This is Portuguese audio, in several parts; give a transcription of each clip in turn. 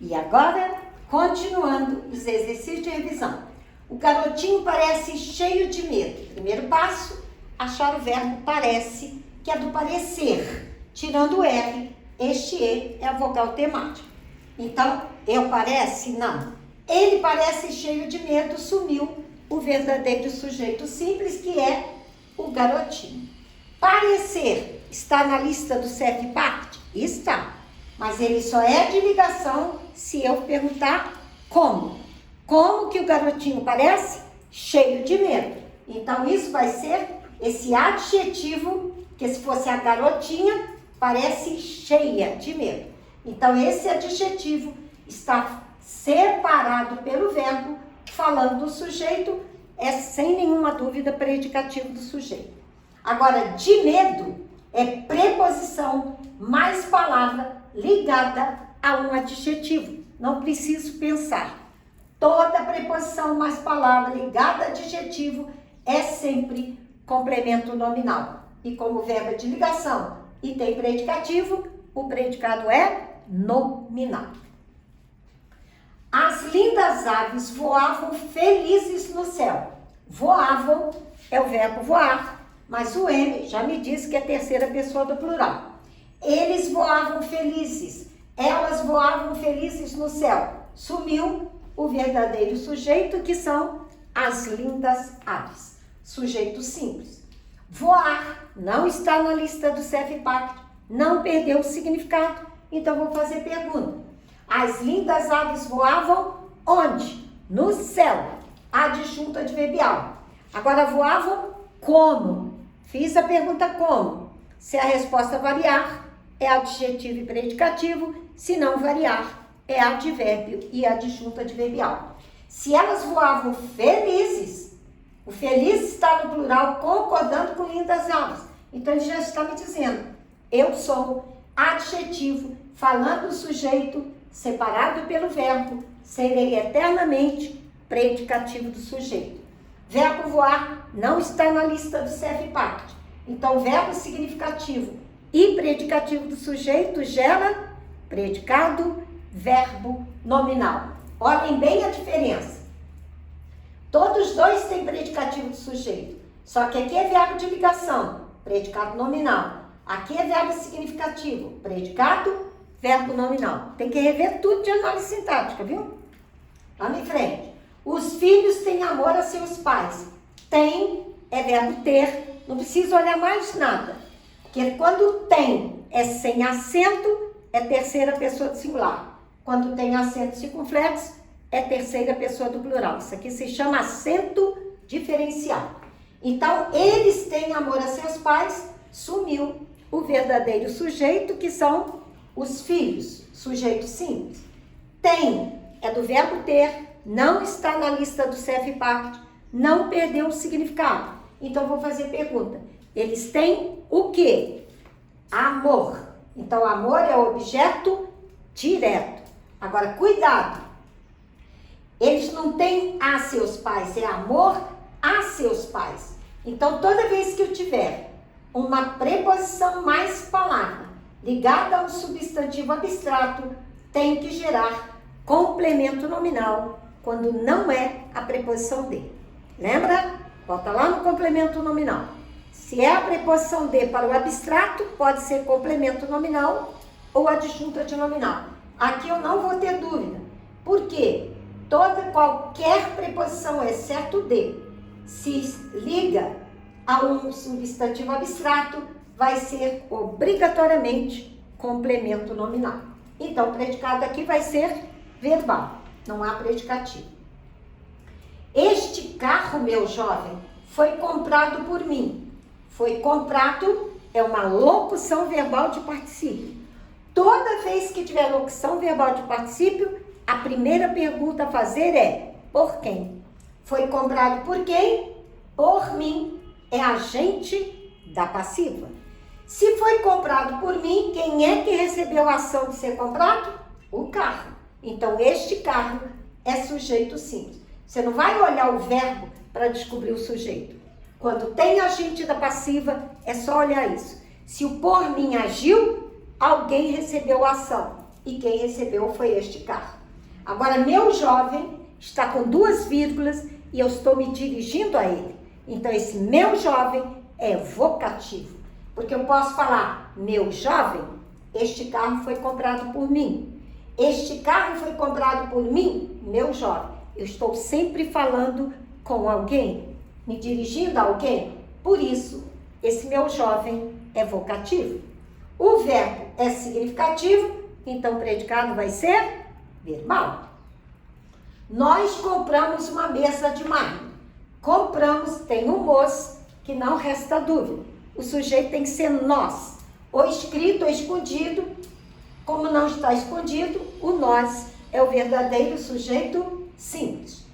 E agora, continuando os exercícios de revisão. O garotinho parece cheio de medo. Primeiro passo, achar o verbo parece, que é do parecer. Tirando o R, este E é a vogal temática. Então, eu parece? Não. Ele parece cheio de medo, sumiu o verdadeiro sujeito simples, que é o garotinho. Parecer está na lista do CEP-PACT? Está. Mas ele só é de ligação se eu perguntar como. Como que o garotinho parece? Cheio de medo. Então, isso vai ser esse adjetivo, que se fosse a garotinha, parece cheia de medo. Então, esse adjetivo está separado pelo verbo, falando do sujeito, é sem nenhuma dúvida predicativo do sujeito. Agora, de medo é preposição mais palavra ligada a um adjetivo. Não preciso pensar. Toda preposição mais palavra ligada a adjetivo é sempre complemento nominal. E como verbo é de ligação e tem predicativo, o predicado é nominal. As lindas aves voavam felizes no céu. Voavam é o verbo voar, mas o M já me disse que é terceira pessoa do plural. Eles voavam felizes, elas voavam felizes no céu. Sumiu o verdadeiro sujeito, que são as lindas aves. Sujeito simples. Voar não está na lista do CEP-PACT, não perdeu o significado, então vou fazer pergunta. As lindas aves voavam onde? No céu. Adjunto adverbial. Agora, voavam como? Fiz a pergunta como. Se a resposta variar, é adjetivo e predicativo. Se não variar, é advérbio e adjunto adverbial. Se elas voavam felizes, o feliz está no plural concordando com lindas aves. Então, ele já está me dizendo, eu sou adjetivo, falando do sujeito, separado pelo verbo, serei eternamente predicativo do sujeito. Verbo voar não está na lista do CEP-PACT. Então, verbo significativo e predicativo do sujeito gera predicado, verbo nominal. Olhem bem a diferença. Todos dois têm predicativo do sujeito, só que aqui é verbo de ligação, predicado nominal. Aqui é verbo significativo, predicado, verbo nominal. Tem que rever tudo de análise sintática, viu? Vamos em frente. Os filhos têm amor a seus pais. Tem é verbo ter, não precisa olhar mais nada. Porque quando tem é sem acento, é terceira pessoa do singular. Quando tem acento circunflexo, é terceira pessoa do plural. Isso aqui se chama acento diferencial. Então, eles têm amor a seus pais, sumiu o verdadeiro sujeito, que são os filhos, sujeito simples. Tem é do verbo ter, não está na lista do CEP-PACT, não perdeu o significado. Então, vou fazer pergunta. Eles têm o quê? Amor. Então, amor é objeto direto. Agora, cuidado. Eles não têm a seus pais, é amor a seus pais. Então, toda vez que eu tiver uma preposição mais palavra ligada a um substantivo abstrato, tem que gerar complemento nominal quando não é a preposição de. Lembra? Volta lá no complemento nominal. Se é a preposição de para o abstrato, pode ser complemento nominal ou adjunto adnominal. Aqui eu não vou ter dúvida. Por quê? Qualquer preposição, exceto de, se liga a um substantivo abstrato, vai ser obrigatoriamente complemento nominal. Então, o predicado aqui vai ser verbal, não há predicativo. Este carro, meu jovem, foi comprado por mim. Foi comprado é uma locução verbal de particípio. Toda vez que tiver locução verbal de particípio, a primeira pergunta a fazer é por quem? Foi comprado por quem? Por mim. É agente da passiva. Se foi comprado por mim, quem é que recebeu a ação de ser comprado? O carro. Então, este carro é sujeito simples. Você não vai olhar o verbo para descobrir o sujeito. Quando tem agente da passiva, é só olhar isso. Se o por mim agiu, alguém recebeu a ação. e quem recebeu foi este carro. Agora, meu jovem está com 2 vírgulas e eu estou me dirigindo a ele. Então, esse meu jovem é vocativo. Porque eu posso falar, meu jovem, este carro foi comprado por mim. Este carro foi comprado por mim, meu jovem. Eu estou sempre falando com alguém, me dirigindo a alguém. Por isso, esse meu jovem é vocativo. O verbo é significativo, então o predicado vai ser verbal. Nós compramos uma mesa de mármore. Compramos, tem um moço que não resta dúvida. O sujeito tem que ser nós. Ou escrito ou escondido. Como não está escondido, o nós é o verdadeiro sujeito simples.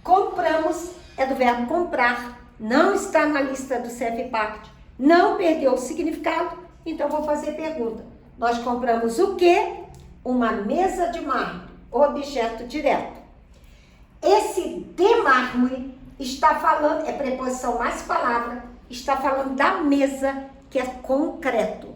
Compramos é do verbo comprar. Não está na lista do CFPACT. Não perdeu o significado. Então vou fazer pergunta. Nós compramos o quê? Uma mesa de mármore. Objeto direto. Esse de mármore está falando, é preposição mais palavra, está falando da mesa que é concreto.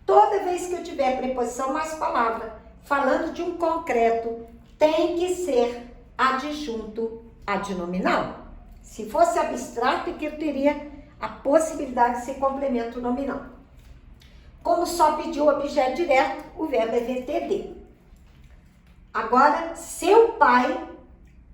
Toda vez que eu tiver preposição mais palavra, falando de um concreto, tem que ser adjunto adnominal. Se fosse abstrato, que eu teria a possibilidade de ser complemento nominal. Como só pediu o objeto direto, o verbo é VTD. Agora, seu pai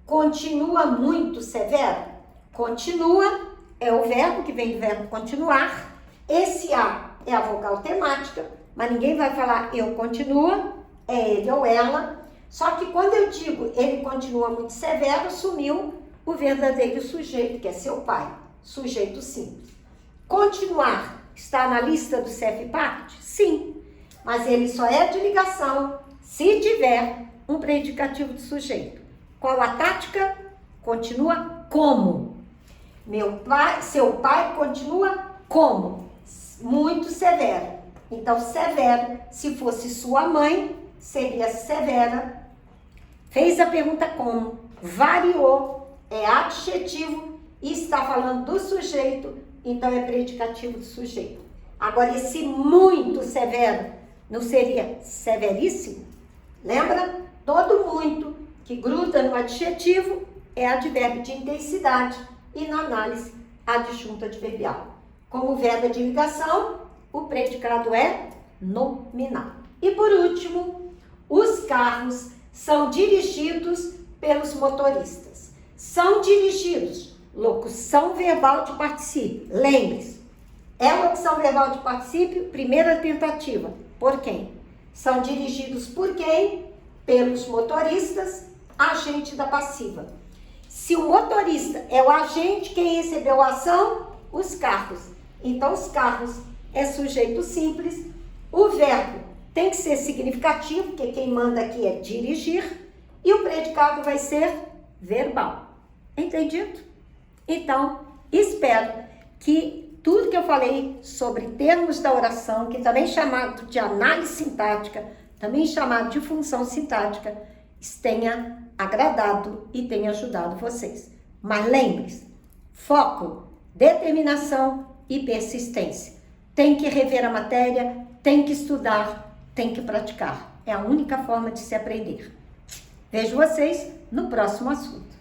continua muito severo? Continua é o verbo que vem do verbo continuar. Esse A é a vogal temática, mas ninguém vai falar eu continua, é ele ou ela. Só que quando eu digo ele continua muito severo, sumiu o verdadeiro sujeito, que é seu pai, sujeito simples. Continuar está na lista do CFPACT? Sim, mas ele só é de ligação se tiver um predicativo de sujeito. Qual a tática? Continua como. Seu pai continua como? Muito severo. Então, severo, se fosse sua mãe, seria severa. Fez a pergunta como. Variou, é adjetivo e está falando do sujeito, então é predicativo do sujeito. Agora, esse muito severo não seria severíssimo? Lembra? Todo muito que gruda no adjetivo é advérbio de intensidade e na análise adjunto adverbial. Como verbo de ligação, o predicado é nominal. E por último, os carros são dirigidos pelos motoristas. São dirigidos, locução verbal de particípio. Lembre-se, é locução verbal de particípio, primeira tentativa. Por quem? São dirigidos por quem? Pelos motoristas, agente da passiva. Se o motorista é o agente, quem recebeu a ação? Os carros. Então, os carros é sujeito simples. O verbo tem que ser significativo, porque quem manda aqui é dirigir. E o predicado vai ser verbal. Entendido? Então, espero que tudo que eu falei sobre termos da oração, que também é chamado de análise sintática, também chamado de função sintática, tenha agradado e tenha ajudado vocês. Mas lembre-se, foco, determinação e persistência. Tem que rever a matéria, tem que estudar, tem que praticar. É a única forma de se aprender. Vejo vocês no próximo assunto.